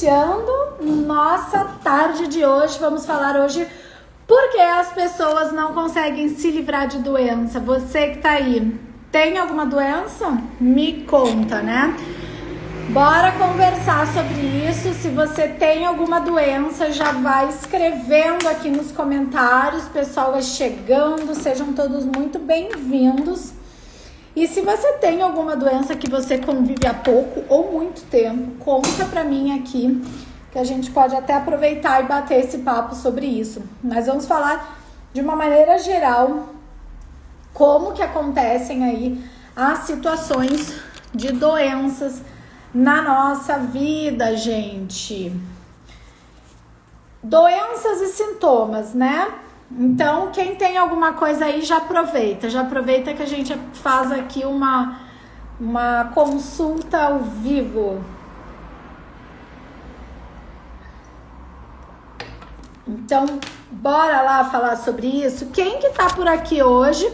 iniciando nossa tarde de hoje. Vamos falar hoje por que as pessoas não conseguem se livrar de doença. Você que tá aí, tem alguma doença? Me conta, né? Bora conversar sobre isso. Se você tem alguma doença, já vai escrevendo aqui nos comentários. O pessoal vai chegando, sejam todos muito bem-vindos. E se você tem alguma doença que você convive há pouco ou muito tempo, conta pra mim aqui, que a gente pode até aproveitar e bater esse papo sobre isso. Nós vamos falar de uma maneira geral como que acontecem aí as situações de doenças na nossa vida, gente. Doenças e sintomas, né? Então, quem tem alguma coisa aí, já aproveita que a gente faz aqui uma consulta ao vivo. Então, bora lá falar sobre isso. Quem que tá por aqui hoje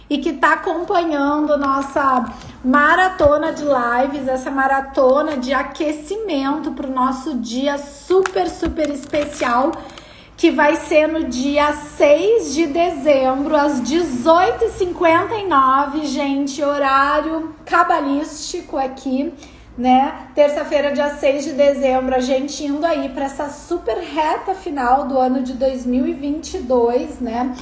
e que tá acompanhando nossa maratona de lives, essa maratona de aquecimento para o nosso dia super especial, que vai ser no dia 6 de dezembro, às 18h59, gente, horário cabalístico aqui, né? Terça-feira, dia 6 de dezembro, a gente indo aí para essa super reta final do ano de 2022, né?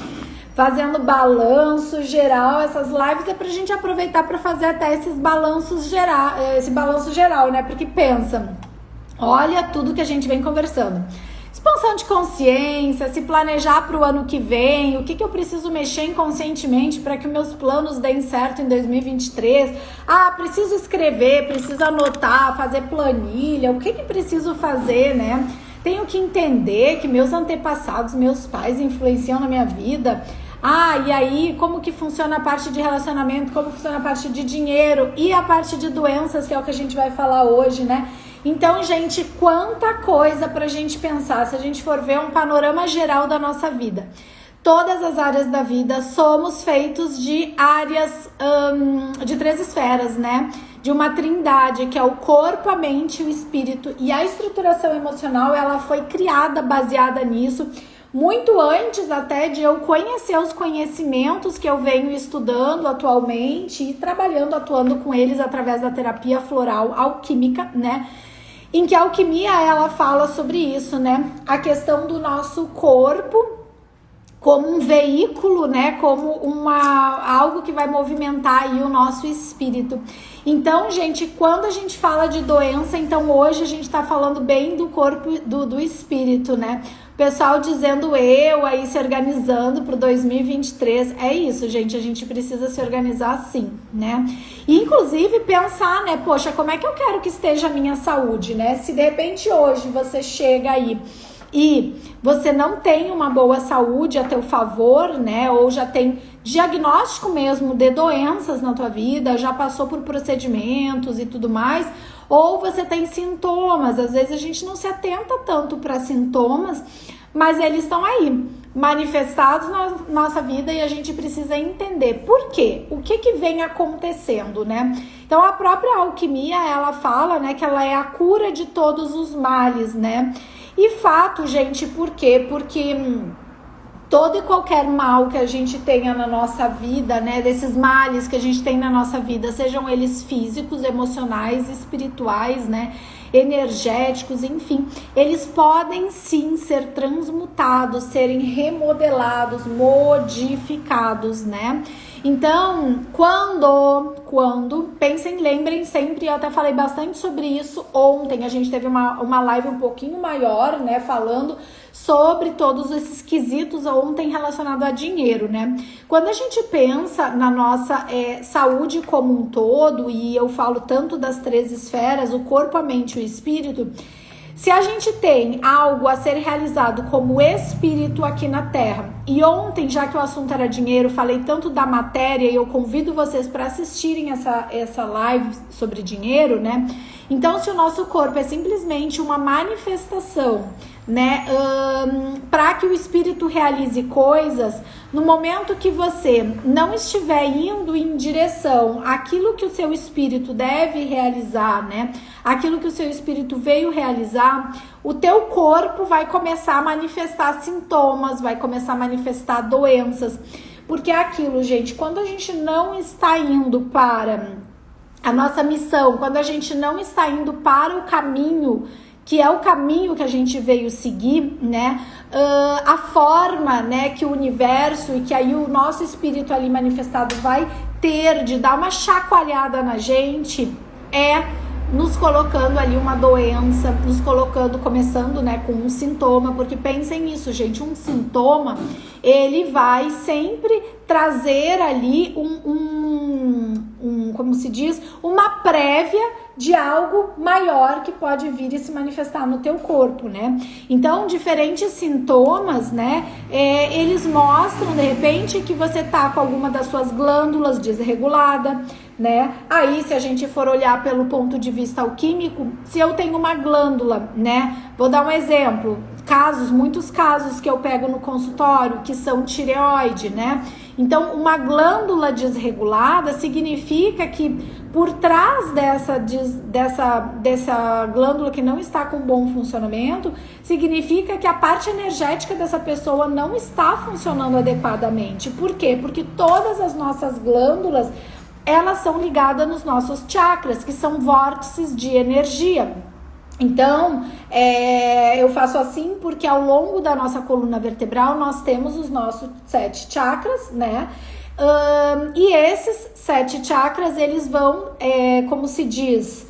Fazendo balanço geral. Essas lives é pra gente aproveitar para fazer até esses balanços geral, esse balanço geral, né? Porque pensa, olha tudo que a gente vem conversando. Expansão de consciência, se planejar para o ano que vem, o que eu preciso mexer inconscientemente para que os meus planos deem certo em 2023. Ah, preciso escrever, preciso anotar, fazer planilha, o que preciso fazer, né? Tenho que entender que meus antepassados, meus pais influenciam na minha vida. Ah, e aí como que funciona a parte de relacionamento, como funciona a parte de dinheiro e a parte de doenças, que é o que a gente vai falar hoje, né? Então, gente, quanta coisa pra gente pensar, se a gente for ver um panorama geral da nossa vida. Todas as áreas da vida somos feitos de áreas, de 3 esferas, né? De uma trindade, que é o corpo, a mente e o espírito. E a estruturação emocional, ela foi criada baseada nisso, muito antes até de eu conhecer os conhecimentos que eu venho estudando atualmente e trabalhando, atuando com eles através da terapia floral alquímica, né? Em que a alquimia, ela fala sobre isso, né? A questão do nosso corpo como um veículo, né? Como algo que vai movimentar aí o nosso espírito. Então, gente, quando a gente fala de doença, então hoje a gente tá falando bem do corpo, do espírito, né? O pessoal dizendo eu aí se organizando pro 2023. É isso, gente, a gente precisa se organizar assim, né? E, inclusive, pensar, né? Poxa, como é que eu quero que esteja a minha saúde, né? Se de repente hoje você chega aí e você não tem uma boa saúde a teu favor, né? Ou já tem diagnóstico mesmo de doenças na tua vida, já passou por procedimentos e tudo mais, ou você tem sintomas. Às vezes a gente não se atenta tanto para sintomas, mas eles estão aí, manifestados na nossa vida, e a gente precisa entender por quê, o que vem acontecendo, né? Então a própria alquimia, ela fala, né, que ela é a cura de todos os males, né? E fato, gente, por quê? Porque todo e qualquer mal que a gente tenha na nossa vida, né, desses males que a gente tem na nossa vida, sejam eles físicos, emocionais, espirituais, né, energéticos, enfim, eles podem sim ser transmutados, serem remodelados, modificados, né? Então, quando, pensem, lembrem sempre, eu até falei bastante sobre isso ontem, a gente teve uma live um pouquinho maior, né, falando sobre todos esses quesitos ontem relacionado a dinheiro, né? Quando a gente pensa na nossa saúde como um todo, e eu falo tanto das 3 esferas, o corpo, a mente e o espírito, se a gente tem algo a ser realizado como espírito aqui na Terra, e ontem, já que o assunto era dinheiro, falei tanto da matéria, e eu convido vocês para assistirem essa live sobre dinheiro, né? Então, se o nosso corpo é simplesmente uma manifestação, né, para que o espírito realize coisas, no momento que você não estiver indo em direção àquilo que o seu espírito deve realizar, né, aquilo que o seu espírito veio realizar, o teu corpo vai começar a manifestar sintomas, vai começar a manifestar doenças, porque é aquilo, gente, quando a gente não está indo para a nossa missão, quando a gente não está indo para o caminho, que é o caminho que a gente veio seguir, né? A forma, né, que o universo e que aí o nosso espírito ali manifestado vai ter de dar uma chacoalhada na gente é nos colocando ali uma doença, nos colocando, começando, né, com um sintoma, porque pensem nisso, gente, um sintoma, ele vai sempre trazer ali como se diz, uma prévia de algo maior que pode vir e se manifestar no teu corpo, né? Então, diferentes sintomas, né, eles mostram, de repente, que você tá com alguma das suas glândulas desregulada, né? Aí, se a gente for olhar pelo ponto de vista alquímico, se eu tenho uma glândula, né? Vou dar um exemplo, muitos casos que eu pego no consultório, que são tireoide, né? Então, uma glândula desregulada significa que por trás dessa glândula que não está com bom funcionamento, significa que a parte energética dessa pessoa não está funcionando adequadamente. Por quê? Porque todas as nossas glândulas, elas são ligadas nos nossos chakras, que são vórtices de energia. Então, eu faço assim porque ao longo da nossa coluna vertebral nós temos os nossos 7 chakras, né? E esses 7 chakras, eles vão, como se diz,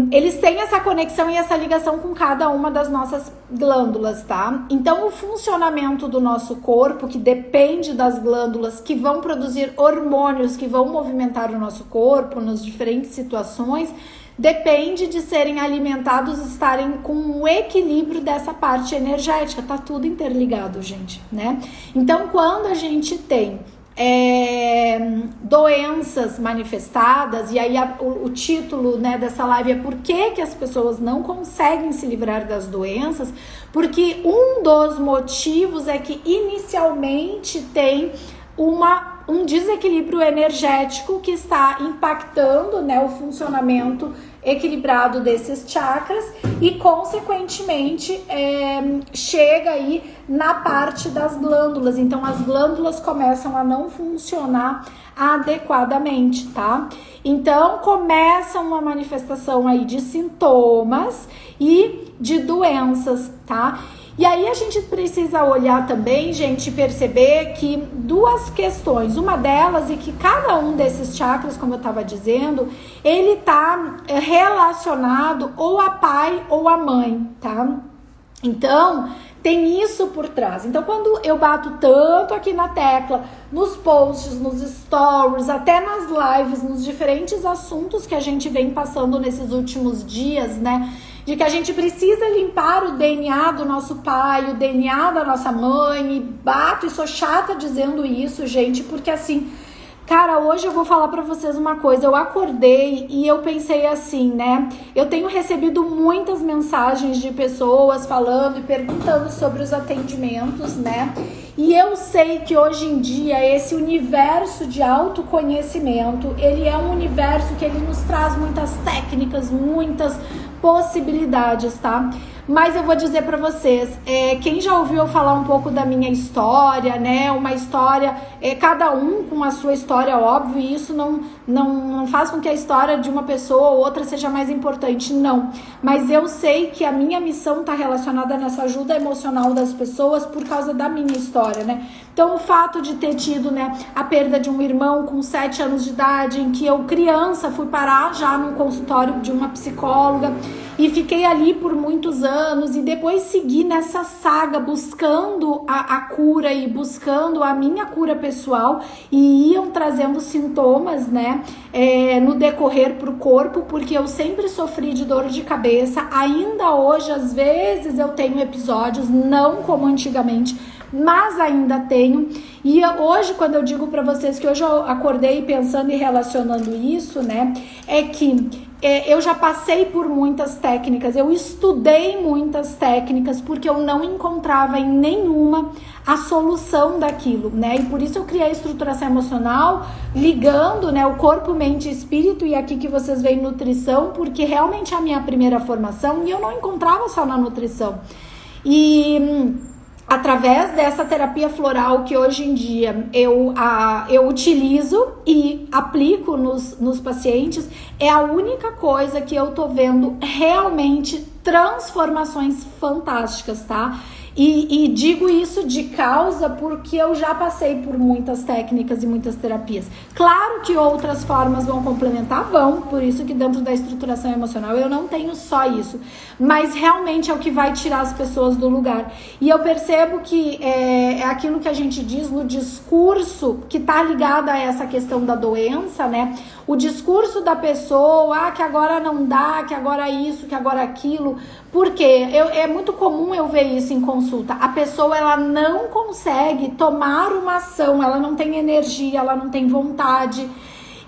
eles têm essa conexão e essa ligação com cada uma das nossas glândulas, tá? Então, o funcionamento do nosso corpo, que depende das glândulas que vão produzir hormônios, que vão movimentar o nosso corpo nas diferentes situações, depende de serem alimentados, estarem com o equilíbrio dessa parte energética. Tá tudo interligado, gente, né? Então, quando a gente tem doenças manifestadas, e aí o título, né, dessa live é por que as pessoas não conseguem se livrar das doenças, porque um dos motivos é que inicialmente tem um desequilíbrio energético que está impactando, né, o funcionamento equilibrado desses chakras e, consequentemente, chega aí na parte das glândulas. Então, as glândulas começam a não funcionar adequadamente, tá? Então, começa uma manifestação aí de sintomas e de doenças, tá? E aí a gente precisa olhar também, gente, perceber que duas questões. Uma delas é que cada um desses chakras, como eu estava dizendo, ele tá relacionado ou a pai ou a mãe, tá? Então, tem isso por trás. Então, quando eu bato tanto aqui na tecla, nos posts, nos stories, até nas lives, nos diferentes assuntos que a gente vem passando nesses últimos dias, né? De que a gente precisa limpar o DNA do nosso pai, o DNA da nossa mãe, e bato e sou chata dizendo isso, gente, porque assim, cara, hoje eu vou falar pra vocês uma coisa, eu acordei e eu pensei assim, né, eu tenho recebido muitas mensagens de pessoas falando e perguntando sobre os atendimentos, né, e eu sei que hoje em dia esse universo de autoconhecimento, ele é um universo que ele nos traz muitas técnicas, muitas possibilidades, tá? Mas eu vou dizer pra vocês, quem já ouviu eu falar um pouco da minha história, né? Uma história, cada um com a sua história, óbvio, e isso não faz com que a história de uma pessoa ou outra seja mais importante, não. Mas eu sei que a minha missão tá relacionada nessa ajuda emocional das pessoas por causa da minha história, né? Então, o fato de ter tido, né, a perda de um irmão com 7 anos de idade, em que eu, criança, fui parar já num consultório de uma psicóloga e fiquei ali por muitos anos e depois segui nessa saga buscando a cura e buscando a minha cura pessoal e iam trazendo sintomas, né, no decorrer pro corpo, porque eu sempre sofri de dor de cabeça, ainda hoje, às vezes eu tenho episódios, não como antigamente, mas ainda tenho. E hoje, quando eu digo para vocês que hoje eu acordei pensando e relacionando isso, né, é que eu já passei por muitas técnicas, eu estudei muitas técnicas, porque eu não encontrava em nenhuma a solução daquilo, né? E por isso eu criei a estruturação emocional, ligando, né, o corpo, mente e espírito, e aqui que vocês veem nutrição, porque realmente é a minha primeira formação, e eu não encontrava só na nutrição. E através dessa terapia floral que hoje em dia eu utilizo e aplico nos pacientes, é a única coisa que eu tô vendo realmente transformações fantásticas, tá? E digo isso de causa porque eu já passei por muitas técnicas e muitas terapias. Claro que outras formas vão complementar, por isso que dentro da estruturação emocional eu não tenho só isso, mas realmente é o que vai tirar as pessoas do lugar. E eu percebo que é aquilo que a gente diz no discurso que tá ligado a essa questão da doença, né? O discurso da pessoa, que agora não dá, que agora isso, que agora aquilo. Por quê? É muito comum eu ver isso em consulta. A pessoa, ela não consegue tomar uma ação, ela não tem energia, ela não tem vontade.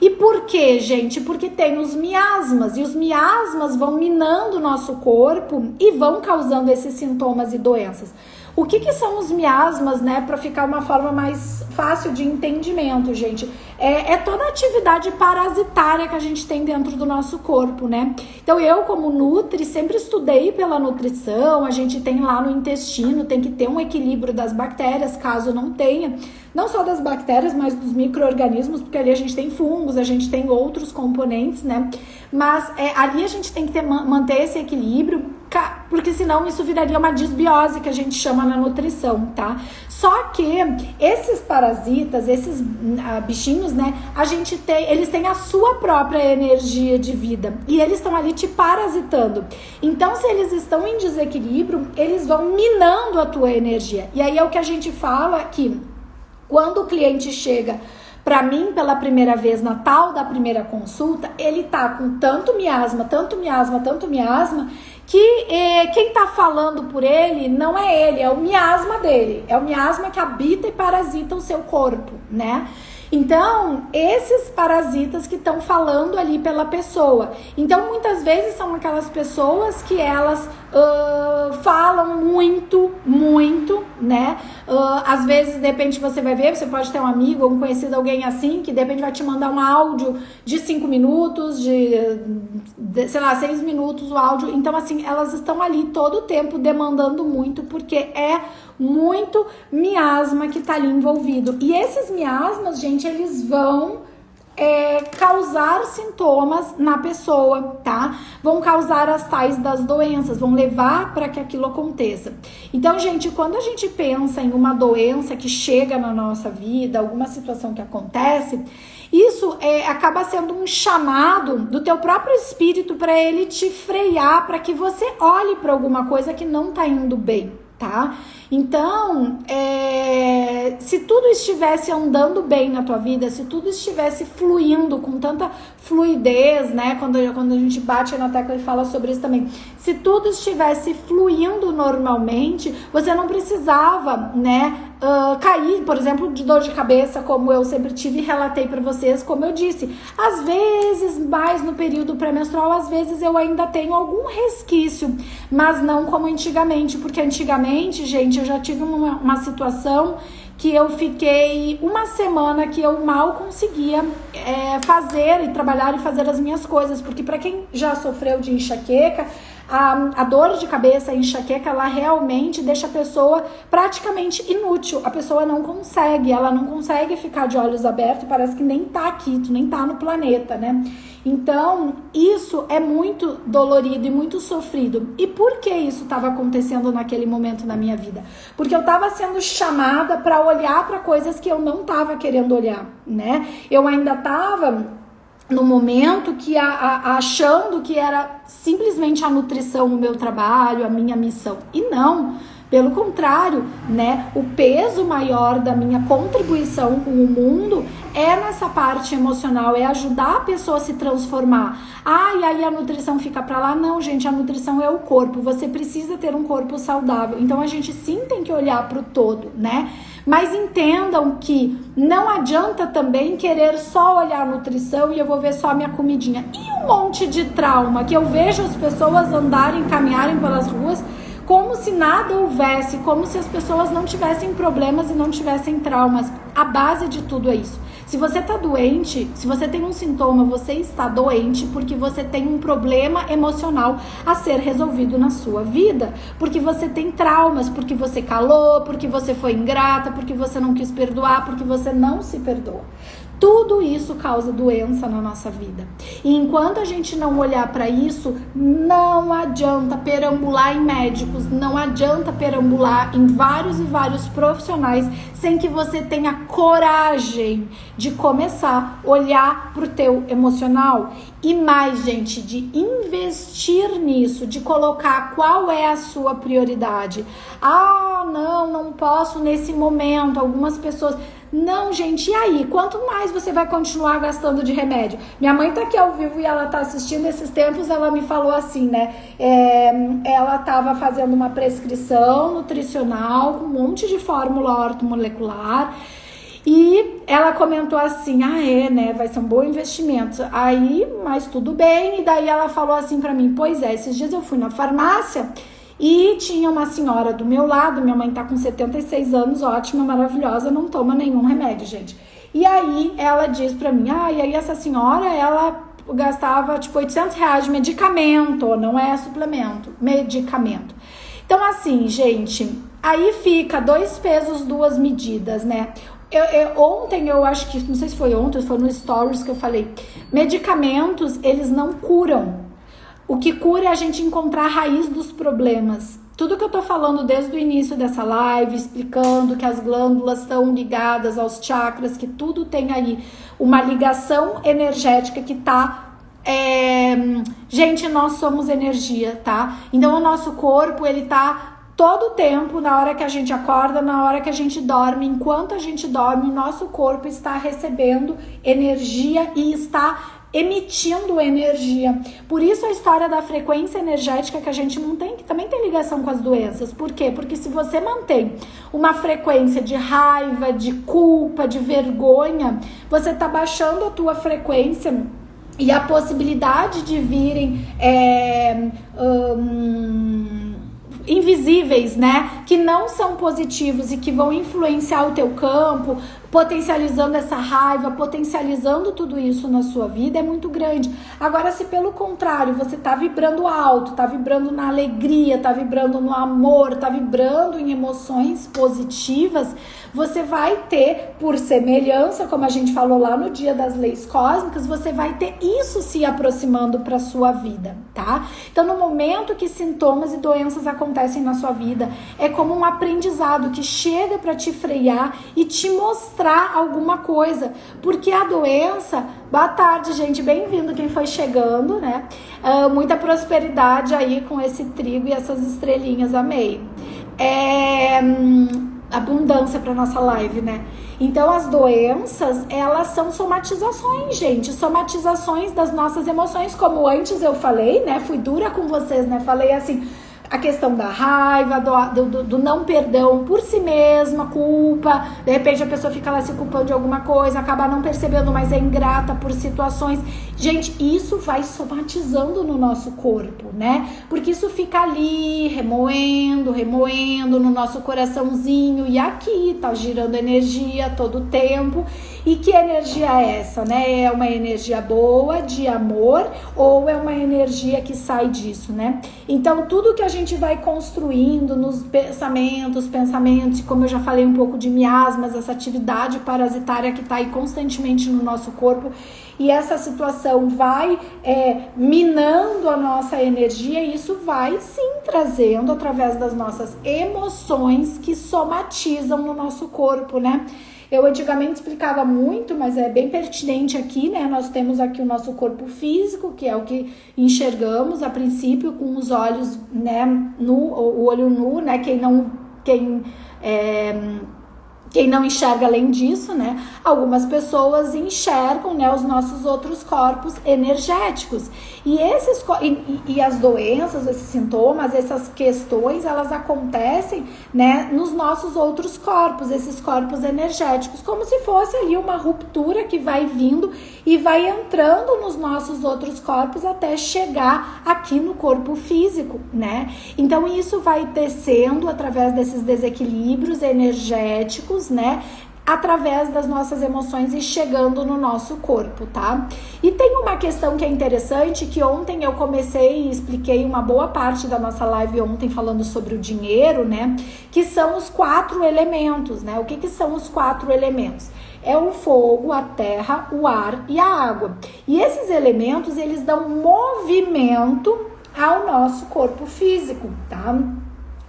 E por quê, gente? Porque tem os miasmas, e os miasmas vão minando o nosso corpo e vão causando esses sintomas e doenças. O que são os miasmas, né? Para ficar uma forma mais fácil de entendimento, gente. É toda a atividade parasitária que a gente tem dentro do nosso corpo, né? Então eu, como nutri, sempre estudei pela nutrição. A gente tem lá no intestino, tem que ter um equilíbrio das bactérias, caso não tenha. Não só das bactérias, mas dos micro-organismos, porque ali a gente tem fungos, a gente tem outros componentes, né? Mas ali a gente tem que manter esse equilíbrio, porque senão isso viraria uma disbiose, que a gente chama na nutrição, tá? Só que esses parasitas, esses bichinhos, né? Eles têm a sua própria energia de vida e eles estão ali te parasitando. Então, se eles estão em desequilíbrio, eles vão minando a tua energia. E aí é o que a gente fala que quando o cliente chega para mim pela primeira vez na tal da primeira consulta, ele tá com tanto miasma, que quem tá falando por ele não é ele, é o miasma dele, é o miasma que habita e parasita o seu corpo, né? Então, esses parasitas que estão falando ali pela pessoa. Então, muitas vezes são aquelas pessoas que elas falam muito, né? Às vezes, de repente, você vai ver, você pode ter um amigo ou um conhecido, alguém assim, que de repente vai te mandar um áudio de 5 minutos, sei lá, 6 minutos o áudio. Então, assim, elas estão ali todo o tempo demandando muito, porque é muito miasma que tá ali envolvido. E esses miasmas, gente, eles vão causar sintomas na pessoa, tá? Vão causar as tais das doenças, vão levar para que aquilo aconteça. Então, gente, quando a gente pensa em uma doença que chega na nossa vida, alguma situação que acontece, isso acaba sendo um chamado do teu próprio espírito para ele te frear, para que você olhe para alguma coisa que não tá indo bem, tá? Então, se tudo estivesse andando bem na tua vida, se tudo estivesse fluindo com tanta fluidez, né? Quando a gente bate na tecla e fala sobre isso também, se tudo estivesse fluindo normalmente, você não precisava, né? Cair, por exemplo, de dor de cabeça, como eu sempre tive e relatei para vocês, como eu disse, às vezes, mais no período pré-menstrual, às vezes eu ainda tenho algum resquício, mas não como antigamente, porque antigamente, gente, eu já tive uma situação que eu fiquei uma semana que eu mal conseguia fazer e trabalhar e fazer as minhas coisas, porque para quem já sofreu de enxaqueca, a dor de cabeça, a enxaqueca, ela realmente deixa a pessoa praticamente inútil. A pessoa não consegue ficar de olhos abertos, parece que nem tá aqui, tu nem tá no planeta, né? Então, isso é muito dolorido e muito sofrido. E por que isso estava acontecendo naquele momento na minha vida? Porque eu estava sendo chamada para olhar para coisas que eu não estava querendo olhar, né? Eu ainda estava no momento que achando que era simplesmente a nutrição o meu trabalho, a minha missão. E não, pelo contrário, né? O peso maior da minha contribuição com o mundo é nessa parte emocional, é ajudar a pessoa a se transformar. E aí a nutrição fica pra lá? Não, gente, a nutrição é o corpo. Você precisa ter um corpo saudável. Então a gente sim tem que olhar pro todo, né? Mas entendam que não adianta também querer só olhar a nutrição e eu vou ver só a minha comidinha. E um monte de trauma que eu vejo as pessoas andarem, caminharem pelas ruas como se nada houvesse, como se as pessoas não tivessem problemas e não tivessem traumas. A base de tudo é isso. Se você está doente, se você tem um sintoma, você está doente porque você tem um problema emocional a ser resolvido na sua vida. Porque você tem traumas, porque você calou, porque você foi ingrata, porque você não quis perdoar, porque você não se perdoa. Tudo isso causa doença na nossa vida. E enquanto a gente não olhar para isso, não adianta perambular em médicos, não adianta perambular em vários e vários profissionais sem que você tenha coragem de começar a olhar pro teu emocional. E mais, gente, de investir nisso, de colocar qual é a sua prioridade. Ah, não posso nesse momento. Algumas pessoas... Não, gente, e aí? Quanto mais você vai continuar gastando de remédio? Minha mãe tá aqui ao vivo e ela tá assistindo esses tempos, ela me falou assim, né? Ela tava fazendo uma prescrição nutricional com um monte de fórmula ortomolecular e ela comentou assim, né? Vai ser um bom investimento. Aí, mas tudo bem. E daí ela falou assim pra mim, pois é, esses dias eu fui na farmácia e tinha uma senhora do meu lado, minha mãe tá com 76 anos, ótima, maravilhosa, não toma nenhum remédio, gente. E aí ela diz pra mim, e aí essa senhora, ela gastava tipo R$800 de medicamento, não é suplemento, medicamento. Então assim, gente, aí fica 2 pesos, 2 medidas, né? Ontem, eu acho que, não sei se foi ontem, foi no Stories que eu falei, medicamentos, eles não curam. O que cura é a gente encontrar a raiz dos problemas. Tudo que eu tô falando desde o início dessa live, explicando que as glândulas estão ligadas aos chakras, que tudo tem aí uma ligação energética que tá... Gente, nós somos energia, tá? Então o nosso corpo, ele tá todo o tempo, na hora que a gente acorda, na hora que a gente dorme, enquanto a gente dorme, o nosso corpo está recebendo energia e está emitindo energia. Por isso a história da frequência energética que a gente mantém, que também tem ligação com as doenças. Por quê? Porque se você mantém uma frequência de raiva, de culpa, de vergonha, você tá baixando a tua frequência e a possibilidade de virem invisíveis, né, que não são positivos e que vão influenciar o teu campo, potencializando essa raiva, potencializando tudo isso na sua vida, é muito grande. Agora, se pelo contrário, você tá vibrando alto, tá vibrando na alegria, tá vibrando no amor, tá vibrando em emoções positivas, você vai ter, por semelhança, como a gente falou lá no dia das leis cósmicas, você vai ter isso se aproximando para sua vida, tá? Então, no momento que sintomas e doenças acontecem na sua vida, é como um aprendizado que chega para te frear e te mostrar alguma coisa, porque a doença... Boa tarde, gente, bem-vindo quem foi chegando, né? Muita prosperidade aí com esse trigo e essas estrelinhas, amei. Abundância para nossa live, né? Então as doenças, elas são somatizações, gente, somatizações das nossas emoções, como antes eu falei, né? Fui dura com vocês, né? Falei assim, a questão da raiva, do não perdão por si mesma, culpa, de repente a pessoa fica lá se culpando de alguma coisa, acaba não percebendo, mas é ingrata por situações. Gente, isso vai somatizando no nosso corpo, né? Porque isso fica ali, remoendo no nosso coraçãozinho, e aqui tá girando energia todo o tempo. E que energia é essa, né? É uma energia boa, de amor, ou é uma energia que sai disso, né? Então, tudo que a gente vai construindo nos pensamentos, como eu já falei um pouco de miasmas, essa atividade parasitária que tá aí constantemente no nosso corpo, e essa situação vai minando a nossa energia, e isso vai sim trazendo através das nossas emoções que somatizam no nosso corpo, né? Eu antigamente explicava muito, mas é bem pertinente aqui, né? Nós temos aqui o nosso corpo físico, que é o que enxergamos a princípio com os olhos, né? O olho nu, né? Quem não enxerga além disso, né? Algumas pessoas enxergam, né, os nossos outros corpos energéticos. E as doenças, esses sintomas, essas questões, elas acontecem, né, nos nossos outros corpos, esses corpos energéticos, como se fosse ali uma ruptura que vai vindo e vai entrando nos nossos outros corpos até chegar aqui no corpo físico, né? Então isso vai tecendo através desses desequilíbrios energéticos, né? Através das nossas emoções e chegando no nosso corpo, tá? E tem uma questão que é interessante, que ontem eu comecei e expliquei uma boa parte da nossa live ontem falando sobre o dinheiro, né? Que são os 4 elementos, né? O que são os 4 elementos? É o fogo, a terra, o ar e a água. E esses elementos, eles dão movimento ao nosso corpo físico, tá?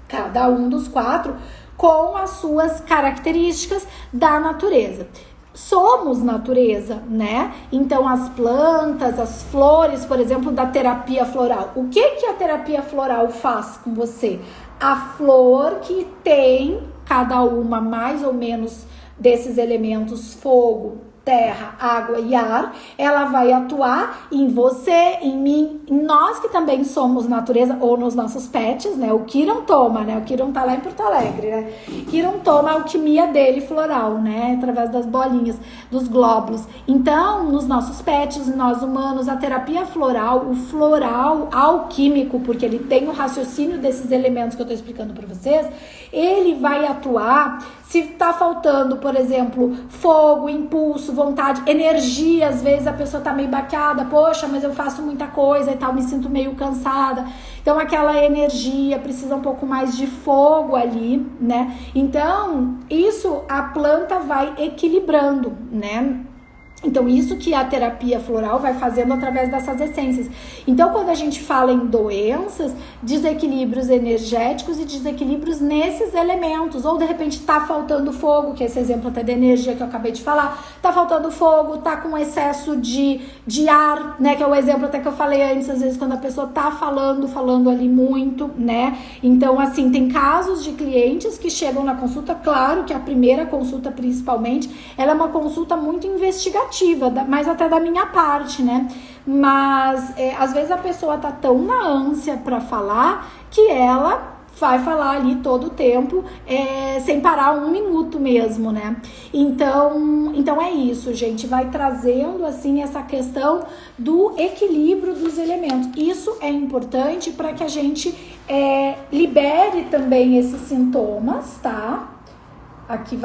Cada um dos 4 com as suas características da natureza. Somos natureza, né? Então as plantas, as flores, por exemplo, da terapia floral. O que a terapia floral faz com você? A flor que tem cada uma mais ou menos desses elementos, fogo, terra, água e ar, ela vai atuar em você, em mim, em nós que também somos natureza, ou nos nossos pets, né? O Kiron toma, né? O Kiron tá lá em Porto Alegre, né? Kiron toma a alquimia dele floral, né? Através das bolinhas, dos glóbulos. Então, nos nossos pets, nós humanos, a terapia floral, o floral alquímico, porque ele tem o raciocínio desses elementos que eu tô explicando para vocês, ele vai atuar se tá faltando, por exemplo, fogo, impulso, vontade, energia. Às vezes a pessoa tá meio baqueada, poxa, mas eu faço muita coisa e tal, me sinto meio cansada. Então aquela energia precisa um pouco mais de fogo ali, né? Então isso a planta vai equilibrando, né? Então, isso que a terapia floral vai fazendo através dessas essências. Então, quando a gente fala em doenças, desequilíbrios energéticos e desequilíbrios nesses elementos, ou de repente tá faltando fogo, que é esse exemplo até da energia que eu acabei de falar, tá faltando fogo, tá com excesso de ar, né, que é o exemplo até que eu falei antes, às vezes quando a pessoa tá falando ali muito, né, então assim, tem casos de clientes que chegam na consulta, claro que a primeira consulta principalmente, ela é uma consulta muito investigativa, mas até da minha parte, né? Mas às vezes a pessoa tá tão na ânsia para falar que ela vai falar ali todo o tempo, sem parar 1 minuto mesmo, né? Então é isso, gente, vai trazendo assim essa questão do equilíbrio dos elementos. Isso é importante para que a gente libere também esses sintomas, tá? Aqui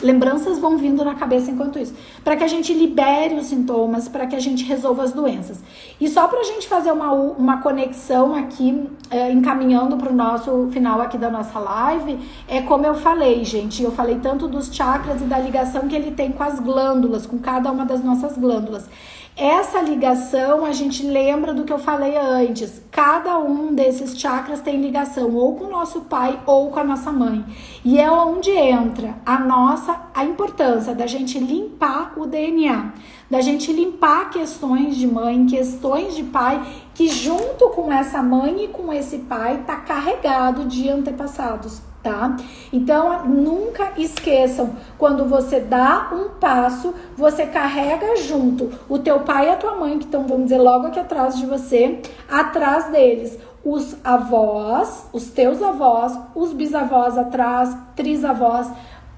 lembranças vão vindo na cabeça enquanto isso, para que a gente libere os sintomas, para que a gente resolva as doenças. E só para a gente fazer uma conexão aqui, encaminhando para o nosso final aqui da nossa live, como eu falei, gente, eu falei tanto dos chakras e da ligação que ele tem com as glândulas, com cada uma das nossas glândulas. Essa ligação, a gente lembra do que eu falei antes. Cada um desses chakras tem ligação ou com o nosso pai ou com a nossa mãe. E é onde entra a importância da gente limpar o DNA, da gente limpar questões de mãe, questões de pai, que junto com essa mãe e com esse pai tá carregado de antepassados. Tá? Então, nunca esqueçam, quando você dá um passo, você carrega junto o teu pai e a tua mãe, que estão, vamos dizer, logo aqui atrás de você, atrás deles, os avós, os teus avós, os bisavós atrás, trisavós,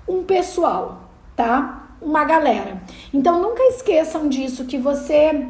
um pessoal, tá? Uma galera. Então, nunca esqueçam disso, que você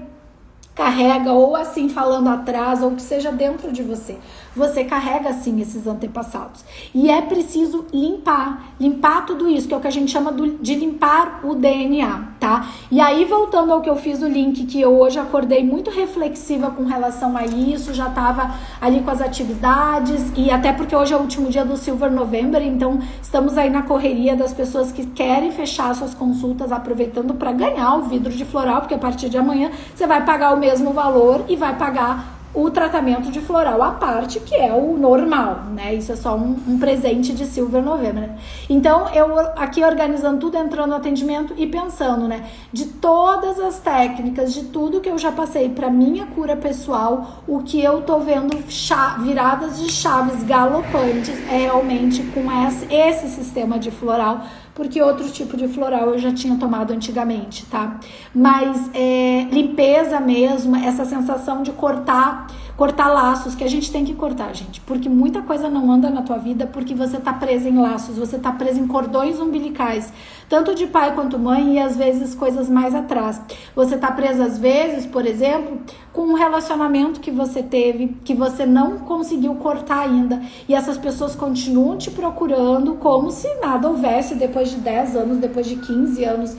carrega, ou assim falando atrás, ou que seja dentro de você. Você carrega assim esses antepassados. E é preciso limpar tudo isso, que é o que a gente chama de limpar o DNA, tá? E aí, voltando ao que eu fiz o link, que eu hoje acordei muito reflexiva com relação a isso, já tava ali com as atividades, e até porque hoje é o último dia do Silver November, então estamos aí na correria das pessoas que querem fechar suas consultas, aproveitando para ganhar o vidro de floral, porque a partir de amanhã você vai pagar o mesmo valor e vai pagar o tratamento de floral à parte, que é o normal, né? Isso é só um presente de Silver November, né? Então, eu aqui organizando tudo, entrando no atendimento e pensando, né? De todas as técnicas, de tudo que eu já passei para minha cura pessoal, o que eu tô vendo viradas de chaves galopantes é realmente com esse sistema de floral, porque outro tipo de floral eu já tinha tomado antigamente, tá? Mas limpeza mesmo, essa sensação de cortar laços, que a gente tem que cortar, gente, porque muita coisa não anda na tua vida porque você tá presa em laços, você tá presa em cordões umbilicais, tanto de pai quanto mãe, e às vezes coisas mais atrás. Você tá presa às vezes, por exemplo, com um relacionamento que você teve, que você não conseguiu cortar ainda, e essas pessoas continuam te procurando como se nada houvesse depois de 10 anos, depois de 15 anos.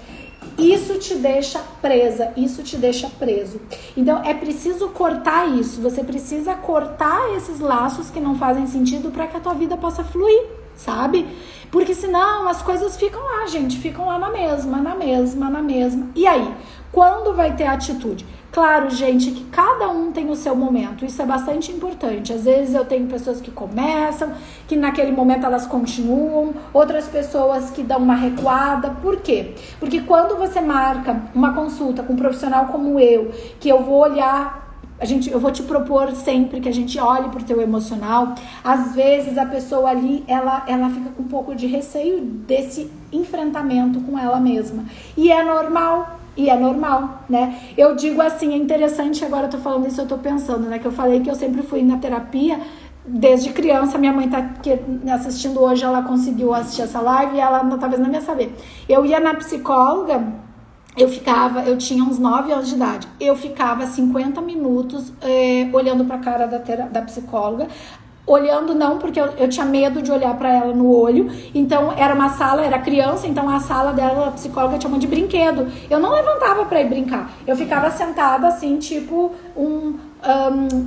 Isso te deixa presa, isso te deixa preso. Então é preciso cortar isso, você precisa cortar esses laços que não fazem sentido para que a tua vida possa fluir, sabe? Porque senão as coisas ficam lá, gente, ficam lá na mesma. E aí, quando vai ter atitude? Claro, gente, que cada um tem o seu momento, isso é bastante importante. Às vezes eu tenho pessoas que começam, que naquele momento elas continuam, outras pessoas que dão uma recuada. Por quê? Porque quando você marca uma consulta com um profissional como eu, que eu vou olhar, eu vou te propor sempre que a gente olhe pro teu emocional. Às vezes a pessoa ali, ela fica com um pouco de receio desse enfrentamento com ela mesma. E é normal, né? Eu digo assim, é interessante, agora eu tô falando isso, eu tô pensando, né? Que eu falei que eu sempre fui na terapia desde criança. Minha mãe tá aqui assistindo hoje, ela conseguiu assistir essa live e ela talvez não ia saber. Eu ia na psicóloga, eu tinha uns 9 anos de idade, eu ficava 50 minutos olhando pra cara da psicóloga. Olhando não, porque eu tinha medo de olhar pra ela no olho. Então era uma sala, era criança, então a sala dela, a psicóloga, tinha um monte de brinquedo. Eu não levantava pra ir brincar, eu ficava sentada assim, tipo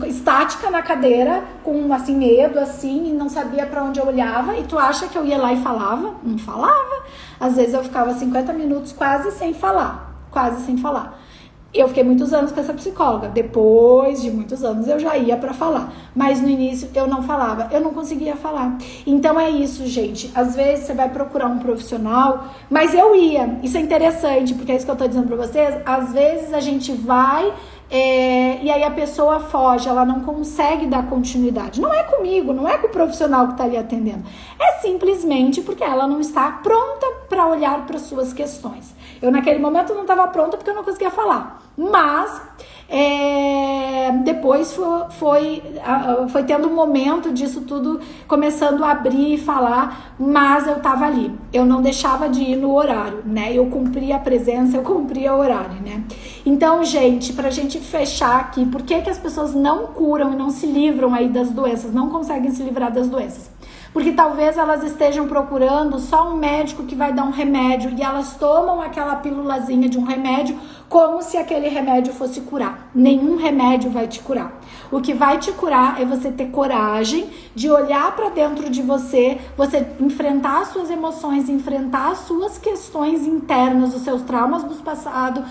estática na cadeira, com assim medo assim, e não sabia pra onde eu olhava. E tu acha que eu ia lá e falava? Não falava. Às vezes eu ficava 50 minutos quase sem falar. Eu fiquei muitos anos com essa psicóloga. Depois de muitos anos eu já ia pra falar. Mas no início eu não falava, eu não conseguia falar. Então é isso, gente. Às vezes você vai procurar um profissional, mas eu ia. Isso é interessante, porque é isso que eu tô dizendo pra vocês. Às vezes a gente vai e aí a pessoa foge, ela não consegue dar continuidade. Não é comigo, não é com o profissional que tá ali atendendo. É simplesmente porque ela não está pronta para olhar para suas questões. Eu naquele momento não estava pronta porque eu não conseguia falar. Mas depois foi tendo um momento disso tudo começando a abrir e falar, mas eu tava ali, eu não deixava de ir no horário, né? Eu cumpria a presença, eu cumpria o horário, né? Então, gente, pra gente fechar aqui, por que as pessoas não curam e não se livram aí das doenças, não conseguem se livrar das doenças? Porque talvez elas estejam procurando só um médico que vai dar um remédio e elas tomam aquela pílulazinha de um remédio como se aquele remédio fosse curar. Nenhum remédio vai te curar. O que vai te curar é você ter coragem de olhar para dentro de você enfrentar as suas emoções, enfrentar as suas questões internas, os seus traumas do passado,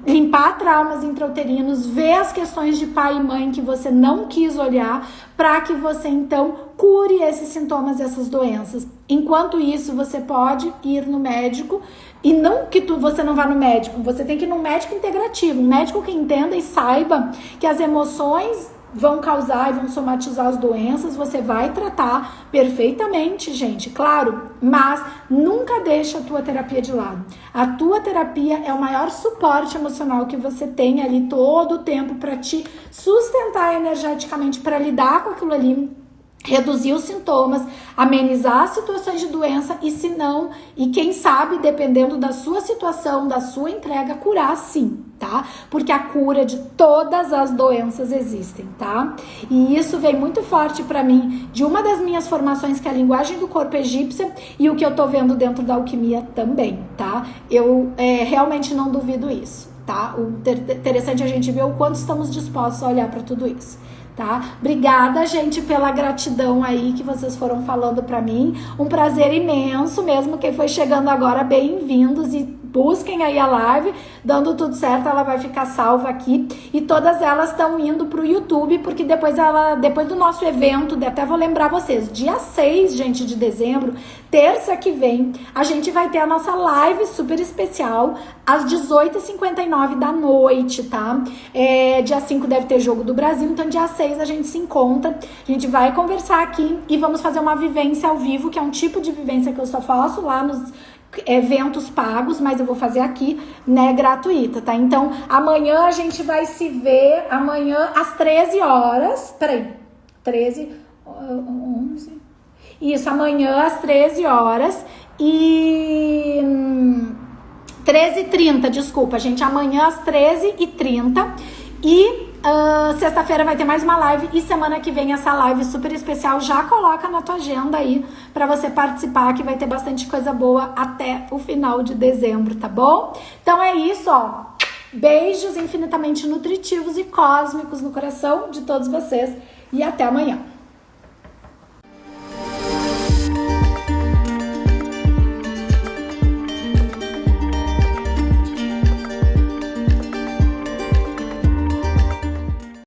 limpar traumas intrauterinos, ver as questões de pai e mãe que você não quis olhar, para que você então cure esses sintomas e essas doenças. Enquanto isso, você pode ir no médico, e não que você não vá no médico, você tem que ir num médico integrativo, um médico que entenda e saiba que as emoções vão causar e vão somatizar as doenças. Você vai tratar perfeitamente, gente, claro, mas nunca deixa a tua terapia de lado. A tua terapia é o maior suporte emocional que você tem ali todo o tempo para te sustentar energeticamente, para lidar com aquilo ali, reduzir os sintomas, amenizar as situações de doença e se não, e quem sabe, dependendo da sua situação, da sua entrega, curar sim, tá? Porque a cura de todas as doenças existem, tá? E isso vem muito forte pra mim de uma das minhas formações, que é a linguagem do corpo egípcia, e o que eu tô vendo dentro da alquimia também, tá? Eu realmente não duvido isso, tá? O interessante é a gente ver o quanto estamos dispostos a olhar pra tudo isso. Tá? Obrigada, gente, pela gratidão aí que vocês foram falando pra mim. Um prazer imenso mesmo. Quem foi chegando agora, bem-vindos. E busquem aí a live, dando tudo certo, ela vai ficar salva aqui. E todas elas estão indo pro YouTube, porque depois do nosso evento, até vou lembrar vocês, dia 6, gente, de dezembro, terça que vem, a gente vai ter a nossa live super especial, às 18h59 da noite, tá? Dia 5 deve ter Jogo do Brasil, então dia 6 a gente se encontra, a gente vai conversar aqui e vamos fazer uma vivência ao vivo, que é um tipo de vivência que eu só faço lá nos eventos pagos, mas eu vou fazer aqui, né, gratuita, tá? Então, amanhã a gente vai se ver, amanhã às 13 horas, 11... Isso, amanhã às 13 horas e... 13h30, desculpa, gente, amanhã às 13h30 e sexta-feira vai ter mais uma live e semana que vem essa live super especial, já coloca na tua agenda aí pra você participar, que vai ter bastante coisa boa até o final de dezembro, tá bom? Então é isso, ó, beijos infinitamente nutritivos e cósmicos no coração de todos vocês e até amanhã.